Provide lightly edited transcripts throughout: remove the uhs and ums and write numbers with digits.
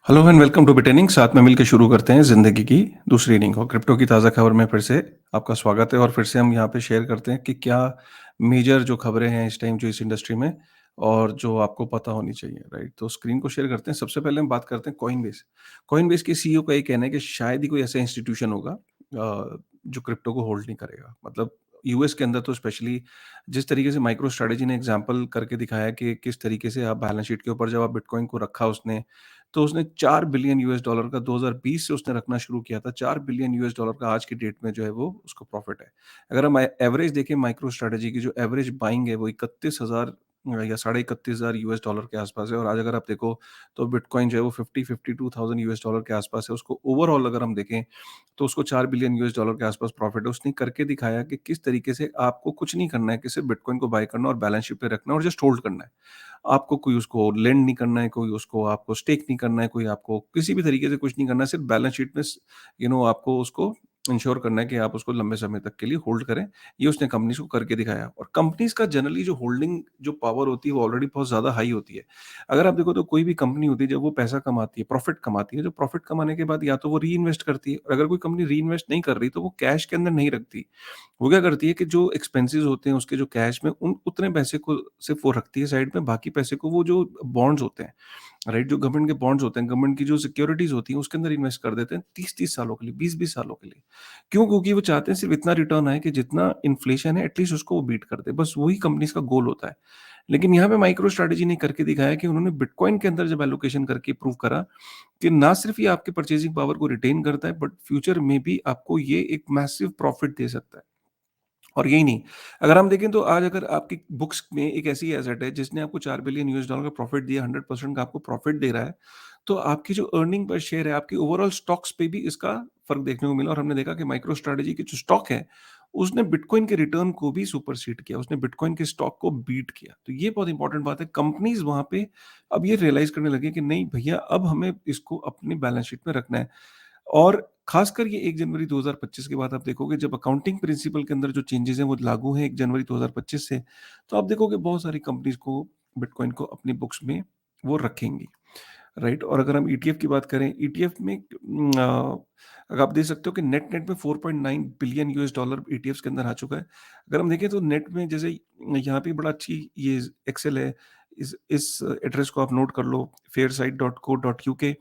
Hello and welcome to बिटेनिंग। साथ में मिलकर शुरू करते हैं ज़िंदगी की दूसरी इनिंग। और क्रिप्टो की ताज़ा खबर में फिर से आपका स्वागत है। और फिर से हम यहाँ पे शेयर करते हैं कि क्या मेजर जो खबरें हैं इस टाइम जो इस इंडस्ट्री में और जो आपको पता होनी चाहिए, राइट? तो स्क्रीन को शेयर करते हैं। सबसे पहले हम बात करते हैं कॉइनबेस। कॉइनबेस के सीईओ का ये कहना है कि शायद ही कोई ऐसा इंस्टीट्यूशन होगा जो क्रिप्टो को होल्ड नहीं करेगा। मतलब यूएस के अंदर तो स्पेशली जिस तरीके से माइक्रो स्ट्रेटेजी ने एग्जांपल करके दिखाया कि किस तरीके से आप बैलेंस शीट के ऊपर जब आप बिटकॉइन को रखा उसने, तो उसने 4 बिलियन यूएस डॉलर का 2020 से उसने रखना शुरू किया था। 4 बिलियन यूएस डॉलर का आज की डेट में जो है वो उसको प्रॉफिट है। अगर हम एवरेज देखें माइक्रो स्ट्रेटजी की जो एवरेज बाइंग है वो 31,000 या साढ़े 31,000 यूएस डॉलर के आसपास है। और आज अगर आप देखो तो बिटकॉइन जो है वो 52,000 यूएस डॉलर के आसपास है। उसको ओवरऑल अगर हम देखें तो उसको 4 बिलियन यूएस डॉलर के आसपास प्रॉफिट है। उसने करके दिखाया कि किस तरीके से आपको कुछ नहीं करना है कि सिर्फ बिटकॉइन को बाय करना और बैलेंस शीट पे रखना है और जस्ट होल्ड करना है। आपको कोई उसको लेंड नहीं करना है, कोई उसको आपको स्टेक नहीं करना है, कोई आपको किसी भी तरीके से कुछ नहीं करना है, सिर्फ बैलेंस शीट में आपको उसको इंश्योर करना है कि आप उसको लंबे समय तक के लिए होल्ड करें। ये उसने कंपनीज़ को करके दिखाया। और कंपनीज़ का जनरली जो होल्डिंग जो पावर होती है वो ऑलरेडी बहुत ज़्यादा हाई होती है। अगर आप देखो तो कोई भी कंपनी होती है जब वो पैसा कमाती है, प्रॉफिट कमाती है, जो प्रॉफिट कमाने के बाद या तो वो री-इन्वेस्ट करती है और अगर कोई कंपनी री-इन्वेस्ट नहीं कर रही तो वो कैश के अंदर नहीं रखती। वो क्या करती है कि जो एक्सपेंसेस होते हैं उसके जो कैश में उन उतने पैसे को सिर्फ वो रखती है साइड में, बाकी पैसे को वो जो बॉन्ड्स होते हैं, राइट? जो गवर्नमेंट के बॉन्ड्स होते हैं, गवर्नमेंट की जो सिक्योरिटीज़ होती हैं उसके अंदर इन्वेस्ट कर देते हैं 30-30 सालों के लिए, 20-20 सालों के लिए। क्यों? क्योंकि वो चाहते हैं सिर्फ इतना रिटर्न आए कि जितना इन्फ्लेशन है एटलीस्ट उसको वो बीट कर दे। बस वही कंपनीज़ का गोल होता है। लेकिन यहाँ पे माइक्रो स्ट्रैटेजी ने करके दिखाया कि उन्होंने बिटकॉइन के अंदर जब एलोकेशन करके प्रूव करा कि ना सिर्फ ये आपके परचेजिंग पावर को रिटेन करता है बट फ्यूचर में भी आपको ये एक मैसिव प्रॉफिट दे सकता है। और यही नहीं, अगर हम देखें तो आज अगर आपकी बुक्स में एक ऐसी एसेट है जिसने आपको 4 बिलियन यूएस डॉलर का प्रॉफिट दिया, 100% का आपको प्रॉफिट दे रहा है, तो आपकी जो अर्निंग पर शेयर है, आपकी ओवरऑल स्टॉक्स पे भी इसका फ़र्क देखने को मिला। और हमने देखा कि माइक्रो स्ट्रैटेजी की जो स्टॉक है, उसने बिटकॉइन के रिटर्न को भी सुपरसीड किया, उसने बिटकॉइन के स्टॉक को बीट किया। तो ये बहुत इंपॉर्टेंट बात है। कंपनीज़ वहाँ पे अब ये रियलाइज़ करने लगी कि नहीं भैया, अब हमें इसको अपनी बैलेंस शीट में रखना है। और खासकर ये 1 जनवरी 2025 के बाद आप देखोगे जब अकाउंटिंग प्रिंसिपल के अंदर जो चेंजेज़ हैं वो लागू हैं 1 जनवरी 2025 से, तो आप देखोगे बहुत सारी कंपनीज़ को बिटकॉइन को अपनी बुक्स में वो रखेंगी, राइट? और अगर हम ईटीएफ की बात करें, ईटीएफ में अगर आप देख सकते हो कि नेट-नेट में 4.9 बिलियन यूएस डॉलर ईटीएफ्स के अंदर आ चुका है। अगर हम देखें तो नेट में जैसे यहाँ पे बड़ा अच्छी ये एक्सेल है, इस एड्रेस को आप नोट कर लो fairsight.co.uk।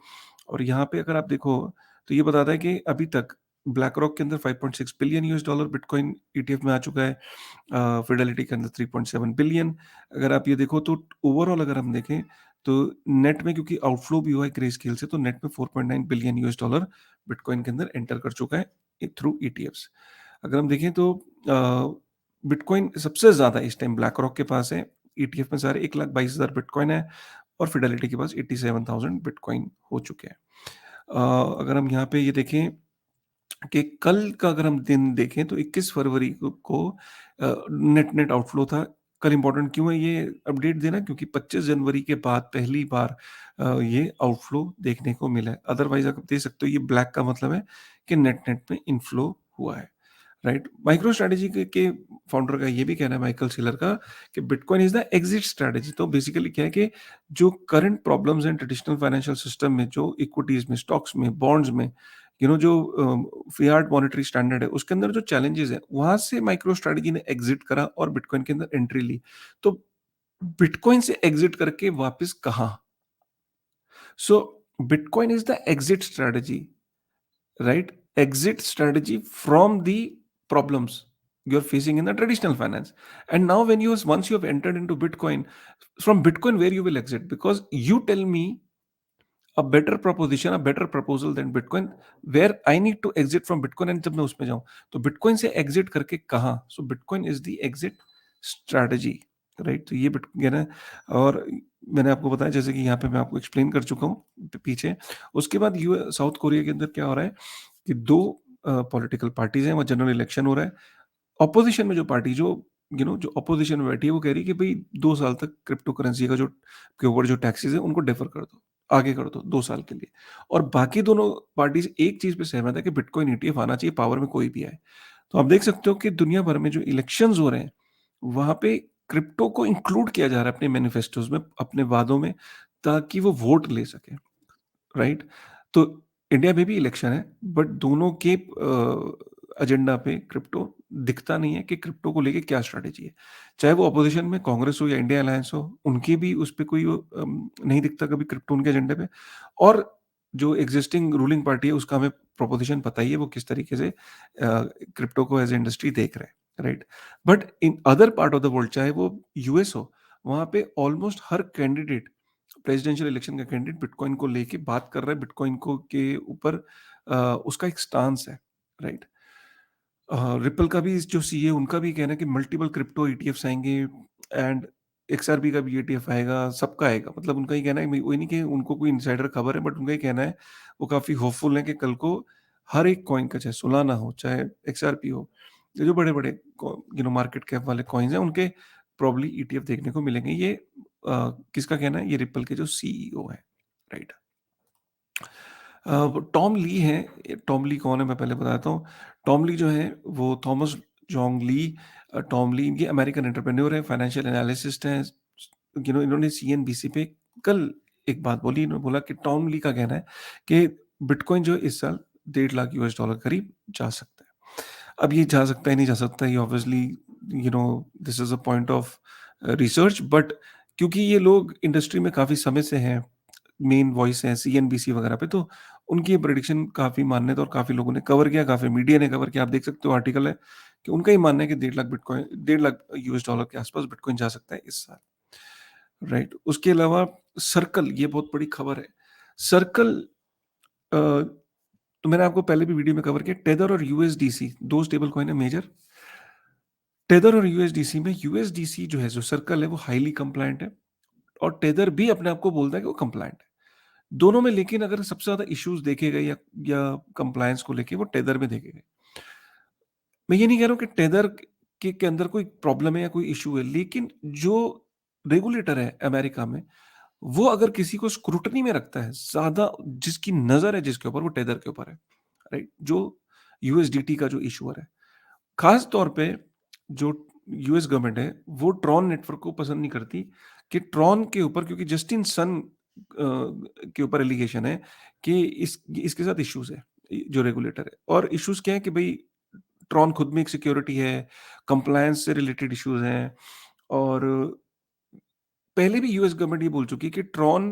और यहाँ पे अगर आप देखो तो ये बताता है कि अभी तक ब्लैक रॉक के अंदर 5.6 billion US dollar bitcoin ETF में आ चुका है। फिडेलिटी के अंदर 3.7 बिलियन। अगर आप ये देखो तो ओवरऑल अगर हम देखें तो नेट में क्योंकि आउटफ्लो भी हुआ है ग्रे स्केल से, तो नेट में 4.9 बिलियन यूएस डॉलर बिटकॉइन के अंदर एंटर कर चुका है थ्रू ईटीएफ्स। अगर हम देखें तो बिटकॉइन सबसे ज़्यादा इस टाइम ब्लैक रॉक के पास है, ईटीएफ में सारे 1,22,000 बिटकॉइन है और फिडेलिटी के पास 87,000 बिटकॉइन हो चुके हैं। अगर हम यहाँ पे ये देखें कि कल का अगर हम दिन देखें तो 21 फरवरी को नेट नेट आउटफ्लो था। कल इम्पोर्टेंट क्यों है ये अपडेट देना? क्योंकि 25 जनवरी के बाद पहली बार ये आउटफ्लो देखने को मिला है। अदरवाइज़ आप देख सकते हो ये ब्लैक का मतलब है कि नेट नेट में इन्फ्लो हुआ है। राइट? माइक्रो स्ट्रैटेजी के फाउंडर का ये भी कहना है माइकल सेलर का कि bitcoin is the exit strategy. तो बेसिकली क्या है कि जो करंट प्रॉब्लम्स हैं ट्रेडिशनल फाइनेंशियल सिस्टम में, जो इक्विटीज़ में, स्टॉक्स में, बॉन्ड्स में, जो फियाट मॉनेटरी स्टैंडर्ड है उसके अंदर जो चैलेंजेस हैं, वहाँ से माइक्रो स्ट्रैटेजी ने एग्जिट करा और बिटकॉइन के अंदर एंट्री ली। तो बिटकॉइन से एग्जिट करके वापस कहाँ? So bitcoin is the exit strategy, right? Exit strategy from the problems you're facing in the traditional finance. And now when once you have entered into Bitcoin, from Bitcoin where you will exit, because you tell me a better proposition, a better proposal than Bitcoin, where I need to exit from Bitcoin। and जब मैं उसमें जाऊं तो Bitcoin से exit करके कहाँ? So Bitcoin is the exit strategy, right? तो ये बिटकॉइन है। और मैंने आपको बताया जैसे कि यहाँ पे मैं आपको एक्सप्लेन कर चुका हूँ पीछे। उसके बाद साउथ कोरिया के अंदर क्या हो रहा है कि दो पॉलिटिकल पार्टीज हैं, वहाँ जनरल इलेक्शन हो रहा है। ऑपोजिशन में जो पार्टी जो जो ऑपोजिशन में बैठी है वो कह रही है कि भाई 2 साल तक क्रिप्टो करेंसी का जो के ऊपर जो टैक्सेस है उनको डेफर कर दो, आगे कर दो 2 साल के लिए। और बाकी दोनों पार्टीज एक चीज पे सहमत है कि बिटकॉइन ईटीएफ आना चाहिए, पावर में कोई भी आए। तो आप देख सकते हो कि दुनिया भर में जो इलेक्शंस हो रहे हैं वहां पे क्रिप्टो को इंक्लूड किया जा रहा है अपने मैनिफेस्टोज में, अपने वादों में, ताकि वो वोट ले सके, राइट? तो इंडिया में भी इलेक्शन है, बट दोनों के एजेंडा पे क्रिप्टो दिखता नहीं है कि क्रिप्टो को लेके क्या स्ट्रैटेजी है। चाहे वो अपोज़िशन में कांग्रेस हो या इंडिया अलायंस हो, उनके भी उस पे कोई नहीं दिखता कभी क्रिप्टो उनके एजेंडे पे। और जो एक्जिस्टिंग रूलिंग पार्टी है उसका हमें प्रोपोज़िशन पता ही है वो किस तरीके से क्रिप्टो को एज़ अ इंडस्ट्री देख रहे हैं, right? But in other part of the world चाहे वो यूएस हो, वहाँ पे ऑलमोस्ट हर कैंडिडेट प्रेसिडेंशियल इलेक्शन का कैंडिडेट बिटकॉइन को लेके बात कर रहा है, बिटकॉइन को के ऊपर उसका एक स्टांस है, राइट? रिपल का भी जो सीईओ उनका भी कहना है कि मल्टीपल क्रिप्टो ईटीएफ्स आएँगे एंड एक्सआरपी का भी ईटीएफ आएगा, सबका आएगा। मतलब उनका ये कहना है वही नहीं कि उनको कोई इनसाइडर खबर है, बट उनका ये कहना है, वो काफ़ी होपफुल है कि कल को हर एक कॉइन का चाहे सोलाना हो, चाहे एक्सआरपी हो, ये जो बड़े-बड़े मार्केट कैप वाले कॉइन्स हैं उनके प्रोबब्ली ईटीएफ देखने को मिलेंगे। ये किसका कहना है? ये रिपल के जो सीईओ हैं, राइट? वो टॉम ली हैं। टॉम ली कौन है मैं पहले बताता हूँ। टॉम ली जो है वो थॉमस जोंग ली। टॉम ली ये अमेरिकन एंटरप्रेन्योर है, फाइनेंशियल एनालिसिस्ट हैं। इन्होंने सीएनबीसी पे कल एक बात बोली। इन्होंने बोला कि टॉम ली का कहना है कि बिटकॉइन जो है इस साल 1.5 लाख यूएस डॉलर करीब जा सकता है। अब ये जा सकता है, नहीं जा सकता, ये obviously this is a point of research, but क्योंकि ये लोग इंडस्ट्री में काफ़ी समय से हैं, मेन वॉइस हैं सीएनबीसी वगैरह पे, तो उनकी ये प्रेडिक्शन काफ़ी मान्य था और काफ़ी लोगों ने कवर किया, काफ़ी मीडिया ने कवर किया। आप देख सकते हो आर्टिकल है कि उनका ही मानना है कि 1.5 लाख यूएस डॉलर के आसपास बिटकॉइन जा सकता है इस साल, राइट? उसके अलावा सर्कल, ये बहुत बड़ी खबर है। सर्कल अ, तो मैंने आपको पहले भी वीडियो में कवर किया, टेदर और यूएसडीसी 2 स्टेबल कॉइन है मेजर। टेदर और यूएसडीसी में यूएसडीसी जो है, जो सर्कल है, वो हाइली कंप्लायंट है और टेदर भी अपने आप को बोलता है कि वो कंप्लायंट है। दोनों में लेकिन अगर सबसे ज़्यादा इश्यूज़ देखे गए या कंप्लायंस को लेके वो टेदर में देखे गए। मैं ये नहीं कह रहा हूँ कि टेदर के अंदर कोई प्रॉब्लम है या कोई इश्यू है, लेकिन जो रेगुलेटर है अमेरिका में, वो अगर किसी को स्क्रूटनी में रखता है, ज़्यादा जिसकी नज़र है जिसके ऊपर, वो टेदर के ऊपर है, राइट? जो यूएसडीटी का जो इश्यूअर है। खास तौर पे जो यूएस गवर्नमेंट है, वो ट्रॉन नेटवर्क को पसंद नहीं करती कि ट्रॉन के ऊपर, क्योंकि जस्टिन सन के ऊपर एलिगेशन है कि इसके साथ इश्यूज़ है, जो रेगुलेटर है। और इश्यूज़ क्या है कि भई ट्रॉन खुद में एक सिक्योरिटी है, कंप्लायंस से रिलेटेड इश्यूज़ हैं और पहले भी यूएस गवर्नमेंट ये बोल चुकी है कि ट्रॉन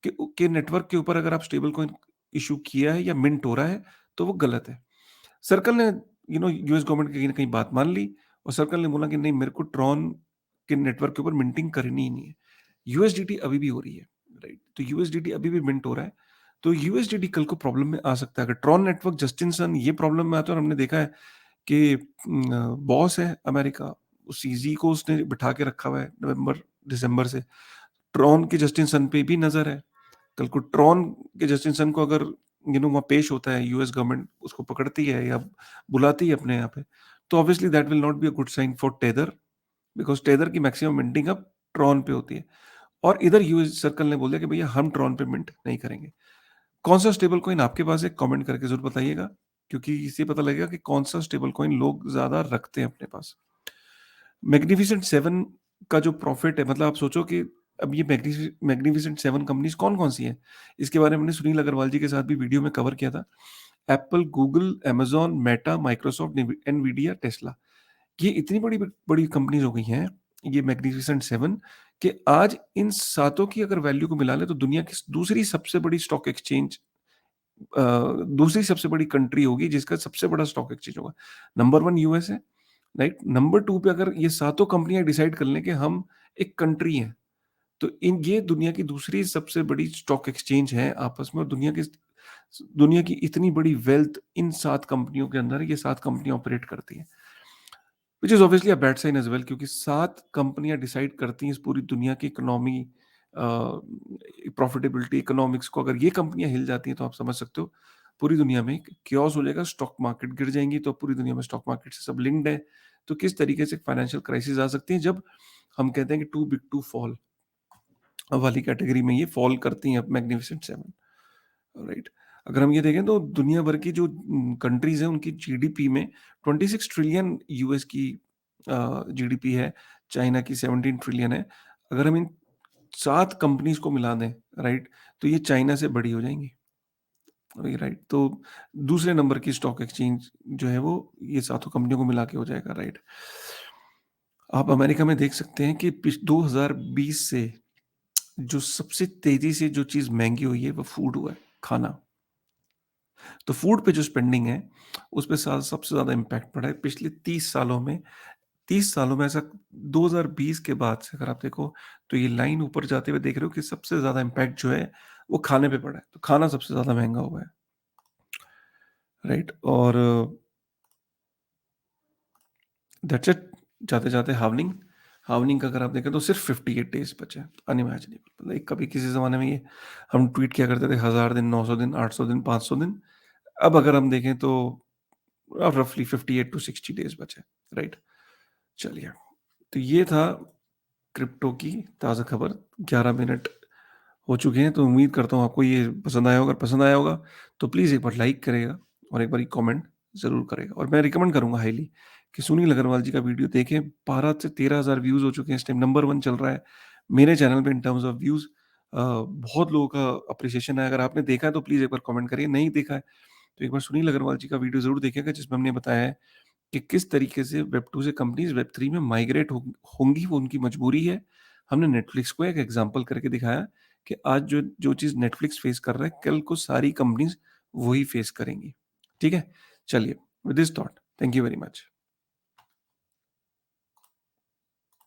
के नेटवर्क के ऊपर अगर आप स्टेबल कॉइन इश्यू किया है या मिंट हो रहा है, तो वो गलत है। सर्कल ने यूएस गवर्नमेंट की कहीं न कहीं बात मान ली और सर्कल ने बोला कि नहीं, मेरे को ट्रॉन के नेटवर्क के ऊपर मिंटिंग करनी ही नहीं है। यूएसडीटी अभी भी हो रही है, राइट? तो यूएसडीटी अभी भी मिंट हो रहा है। तो यूएसडीटी कल को प्रॉब्लम में आ सकता है। अगर ट्रॉन नेटवर्क जस्टिन सन ये प्रॉब्लम में आता है और हमने देखा है कि बॉस है अमेरिका, उस सीज़ी को उसने बिठा के रखा हुआ है नवंबर, दिसंबर से। ट्रॉन के जस्टिन सन पे भी नज़र है। कल को ट्रॉन के जस्टिन सन को अगर वहाँ पेश होता है, यूएस गवर्नमेंट उसको पकड़ती है या बुलाती है अपने यहाँ पे, तो obviously that will not be a good sign for Tether, because Tether की मैक्सिमम मिंटिंग अब ट्रॉन पे होती है। और इधर यूएस सर्कल ने बोल दिया कि भैया हम ट्रॉन पे मिंट नहीं करेंगे। कौन-सा स्टेबल कॉइन आपके पास है? कमेंट करके ज़रूर बताइएगा, क्योंकि इससे पता लगेगा कि कौन-सा स्टेबल कॉइन लोग ज़्यादा रखते हैं अपने पास। मैग्निफिसेंट 7 का जो प्रॉफ़िट है, मतलब आप सोचो कि अब ये मैग्निफिसेंट 7 कंपनीज़ कौन-कौन सी हैं? इसके बारे में हमने सुनील अग्रवाल जी के साथ भी वीडियो में कवर किया था। Apple, Google, Amazon, Meta, Microsoft, Nvidia, Tesla. ये इतनी बड़ी कंपनीज़ हो गई हैं, ये मैग्निफिसेंट 7, कि आज इन सातों की अगर वैल्यू को मिला लें तो दुनिया की दूसरी सबसे बड़ी स्टॉक एक्सचेंज, अ, दूसरी सबसे बड़ी कंट्री होगी जिसका सबसे बड़ा स्टॉक एक्सचेंज होगा। नंबर 1 यूएस है, राइट? नंबर 2 पे अगर ये सातों कंपनियाँ डिसाइड कर लें कि हम एक कंट्री हैं, तो इन ये दुनिया की दूसरी सबसे बड़ी स्टॉक एक्सचेंज है आपस में, और दुनिया की इतनी बड़ी वेल्थ इन 7 कंपनियों के अंदर, ये 7 कंपनियाँ ऑपरेट करती हैं। Which is obviously a bad sign as well, क्योंकि 7 कंपनियाँ डिसाइड करती हैं इस पूरी दुनिया की इकोनॉमी, प्रॉफिटेबिलिटी, इकोनॉमिक्स को। अगर ये कंपनियाँ हिल जाती हैं तो आप समझ सकते हो पूरी दुनिया में chaos हो जाएगा, स्टॉक मार्केट गिर जाएँगी, तो पूरी दुनिया में स्टॉक मार्केट से सब लिंक्ड है। तो किस तरीके से फाइनेंशियल क्राइसिस आ सकती है जब हम कहते हैं कि टू बिग टू फॉल वाली कैटेगरी में ये फॉल करती हैं मैग्निफिसेंट 7, राइट? अगर हम ये देखें तो दुनिया भर की जो कंट्रीज़ हैं उनकी जीडीपी में 26 ट्रिलियन यूएस की जीडीपी है, चाइना की 17 ट्रिलियन है। अगर हम इन 7 कंपनीज़ को मिला दें, राइट? तो ये चाइना से बड़ी हो जाएँगी। वही राइट। तो दूसरे नंबर की स्टॉक एक्सचेंज जो है वो ये सातों कंपनियों को मिला के हो जाएगा, राइट। आप अमेरिका में देख सकते हैं कि 2020 से जो सबसे तेजी से जो चीज़ महंगी हुई है वो फूड हुआ है, खाना। तो फूड पे जो स्पेंडिंग है, उस पे सबसे ज़्यादा इम्पैक्ट पड़ा है पिछले 30 सालों में। 30 सालों में ऐसा 2020 के बाद से अगर आप देखो, तो ये लाइन ऊपर जाते हुए देख रहे हो कि सबसे ज़्यादा इम्पैक्ट जो है, वो खाने पे पड़ा है। तो खाना सबसे ज़्यादा महँगा हुआ है, राइट? और दैट्स इट। जाते-जाते हार्वनिंग, हार्वनिंग का अगर आप देखें तो सिर्फ़ 58 डेज़ बचे हैं। अनइमेजिनेबल। मतलब एक कभी किसी ज़माने में ये हम ट्वीट किया करते थे 1000 दिन, 900 दिन, 800 दिन, 500 दिन। अब अगर हम देखें तो रफली 58 टू 60 डेज़ बचे हैं, राइट? चलिए, तो ये था क्रिप्टो की ताज़ा खबर। 11 मिनट हो चुके हैं, तो उम्मीद करता हूँ आपको ये पसंद आया होगा। अगर पसंद आया होगा, तो प्लीज़ एक बार लाइक करेगा और एक बारी कमेंट ज़रूर करेगा। और मैं रिकमेंड करूँगा हाइली कि सुनील अग्रवाल जी का वीडियो देखें। 12 से 13,000 व्यूज़ हो चुके हैं, इस टाइम नंबर 1 चल रहा है मेरे चैनल पे इन टर्म्स ऑफ व्यूज़। बहुत लोगों का एप्रिसिएशन है। अगर आपने देखा है, तो प्लीज़ एक बार कमेंट करिए, नहीं देखा है, तो एक बार सुनील अग्रवाल जी का वीडियो ज़रूर देखिएगा, जिसमें हमने बताया है कि किस तरीके से वेब 2 से कंपनीज़ वेब 3 में माइग्रेट होंगी, वो उनकी मजबूरी है। हमने नेटफ्लिक्स को एक एग्ज़ाम्पल करके दिखाया कि आज जो जो चीज़ नेटफ्लिक्स फेस कर रहा है, कल को सारी कंपनीज़ वही फेस करेंगी। ठीक है? चलिए, with this thought, thank you very much.